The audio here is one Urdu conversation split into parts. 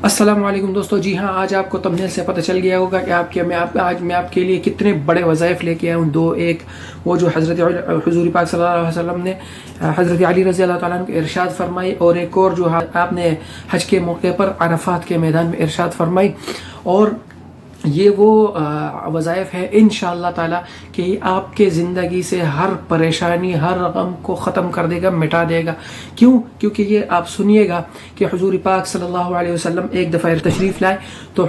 السلام علیکم دوستو، جی ہاں، آج آپ کو تمنیل سے پتہ چل گیا ہوگا کہ آج میں آپ کے لیے کتنے بڑے وظائف لے کے آیا ہوں۔ ایک وہ جو حضرت حضور پاک صلی اللہ علیہ وسلم نے حضرت علی رضی اللہ تعالیٰ عنہ کو ارشاد فرمائی، اور ایک اور جو آپ نے حج کے موقع پر عرفات کے میدان میں ارشاد فرمائی۔ اور یہ وہ وظائف ہے انشاءاللہ تعالیٰ کہ یہ آپ کے زندگی سے ہر پریشانی، ہر غم کو ختم کر دے گا، مٹا دے گا۔ کیونکہ یہ آپ سنیے گا کہ حضور پاک صلی اللہ علیہ وسلم ایک دفعہ تشریف لائے تو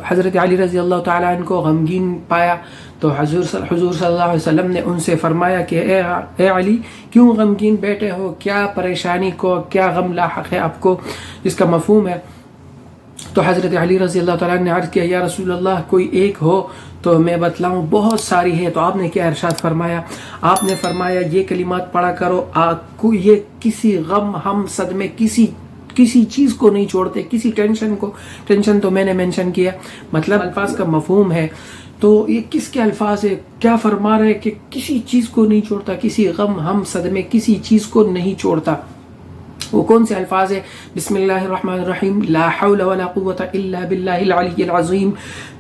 حضرت علی رضی اللہ تعالیٰ عنہ کو غمگین پایا، تو حضور صلی اللہ علیہ وسلم نے ان سے فرمایا کہ اے علی، کیوں غمگین بیٹھے ہو؟ کیا پریشانی کو، کیا غم لاحق ہے آپ کو، جس کا مفہوم ہے؟ تو حضرت علی رضی اللہ تعالیٰ نے عرض کیا، یا رسول اللہ، کوئی ایک ہو تو میں بتلاؤں، بہت ساری ہے۔ تو آپ نے کیا ارشاد فرمایا؟ آپ نے فرمایا یہ کلمات پڑھا کرو، یہ کسی غم، ہم صدمے، کسی چیز کو نہیں چھوڑتے، کسی ٹینشن تو میں نے مینشن کیا، مطلب الفاظ کا مفہوم ہے۔ تو یہ کس کے الفاظ ہے؟ کیا فرما رہے کہ کسی چیز کو نہیں چھوڑتا، کسی غم، ہم صدمے، کسی چیز کو نہیں چھوڑتا۔ وہ کون سے الفاظ ہیں؟ بسم اللہ الرحمن الرحیم، لا حول ولا قوة الا باللہ العلی العظیم۔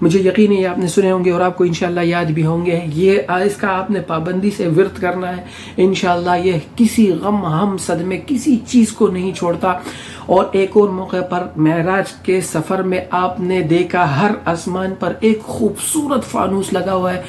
مجھے یقین ہے یہ آپ نے سنے ہوں گے اور آپ کو انشاءاللہ یاد بھی ہوں گے۔ اس کا آپ نے پابندی سے ورد کرنا ہے انشاءاللہ۔ یہ کسی غم، ہم صدمے، کسی چیز کو نہیں چھوڑتا۔ اور ایک اور موقع پر معراج کے سفر میں آپ نے دیکھا ہر آسمان پر ایک خوبصورت فانوس لگا ہوا ہے۔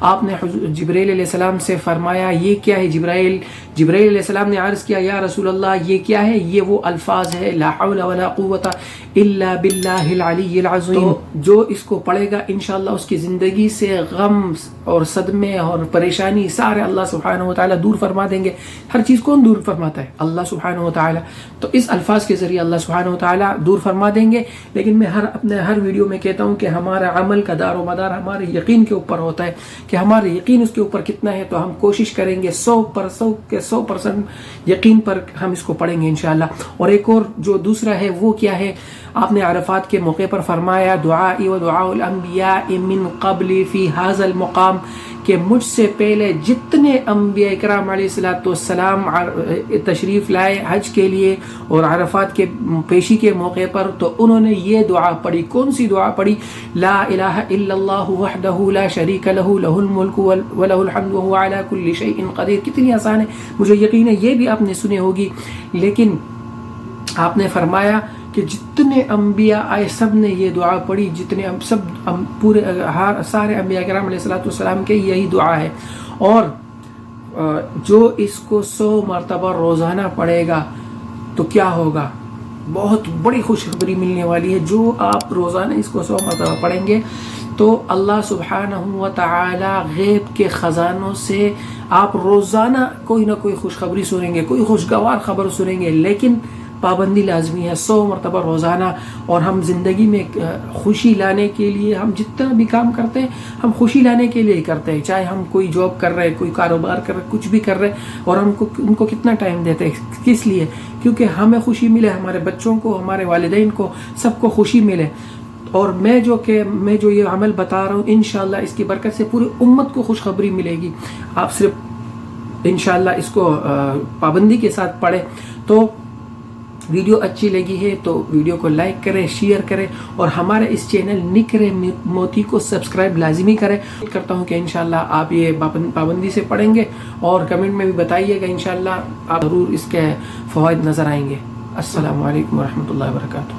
آپ نے جبرائیل علیہ السلام سے فرمایا یہ کیا ہے؟ جبرائیل علیہ السلام نے عرض کیا، یا رسول اللہ یہ کیا ہے؟ یہ وہ الفاظ ہے، لا حول ولا قوة الا باللہ العلی العظیم۔ تو جو اس کو پڑھے گا انشاءاللہ اس کی زندگی سے غم اور صدمے اور پریشانی سارے اللہ سبحانہ و تعالیٰ دور فرما دیں گے۔ ہر چیز کون دور فرماتا ہے؟ اللہ سبحانہ و تعالیٰ۔ تو اس الفاظ کے ذریعے اللہ سبحانہ و تعالیٰ دور فرما دیں گے۔ لیکن میں اپنے ہر ویڈیو میں کہتا ہوں کہ ہمارا عمل کا دار و مدار ہمارے یقین کے اوپر ہوتا ہے، کہ ہمارا یقین اس کے اوپر کتنا ہے۔ تو ہم کوشش کریں گے 100% یقین پر ہم اس کو پڑھیں گے انشاءاللہ۔ اور ایک اور جو دوسرا ہے وہ کیا ہے؟ آپ نے عرفات کے موقع پر فرمایا، دعائی و دعاء الانبیاء من قبل فی ھذا المقام، کہ مجھ سے پہلے جتنے انبیاء کرام علیہ السلام تشریف لائے حج کے لیے اور عرفات کے پیشی کے موقع پر، تو انہوں نے یہ دعا پڑھی۔ کون سی دعا پڑھی؟ لا الہ الا اللہ وحدہ لا شریک لہ، لہ الملک ولہ الحمد وہو علی کل شیء قدیر۔ کتنی آسان ہے، مجھے یقین ہے یہ بھی آپ نے سنی ہوگی۔ لیکن آپ نے فرمایا کہ جتنے انبیاء آئے سب نے یہ دعا پڑھی، سارے انبیاء کرام علیہ السلام کے یہی دعا ہے۔ اور جو اس کو 100 مرتبہ روزانہ پڑھے گا تو کیا ہوگا؟ بہت بڑی خوشخبری ملنے والی ہے۔ جو آپ روزانہ اس کو 100 مرتبہ پڑھیں گے تو اللہ سبحانہ و تعالی غیب کے خزانوں سے آپ روزانہ کوئی نہ کوئی خوشخبری سنیں گے، کوئی خوشگوار خبر سنیں گے۔ لیکن پابندی لازمی ہے 100 مرتبہ روزانہ۔ اور ہم زندگی میں خوشی لانے کے لیے ہم جتنا بھی کام کرتے ہیں ہم خوشی لانے کے لیے ہی کرتے ہیں، چاہے ہم کوئی جاب کر رہے ہیں، کوئی کاروبار کر رہے ہیں، کچھ بھی کر رہے ہیں، اور ہم ان کو کتنا ٹائم دیتے ہیں، کس لیے؟ کیونکہ ہمیں خوشی ملے، ہمارے بچوں کو، ہمارے والدین کو، سب کو خوشی ملے۔ اور میں جو یہ عمل بتا رہا ہوں انشاءاللہ اس کی برکت سے پوری امت کو خوشخبری ملے گی۔ آپ صرف انشاءاللہ اس کو پابندی کے ساتھ پڑھیں۔ تو ویڈیو اچھی لگی ہے تو ویڈیو کو لائک کریں، شیئر کریں، اور ہمارے اس چینل نکر موتی کو سبسکرائب لازمی کریں۔ کرتا ہوں کہ انشاءاللہ آپ یہ پابندی سے پڑھیں گے، اور کمنٹ میں بھی بتائیے گا، انشاءاللہ آپ ضرور اس کے فوائد نظر آئیں گے۔ السلام علیکم ورحمۃ اللہ وبرکاتہ۔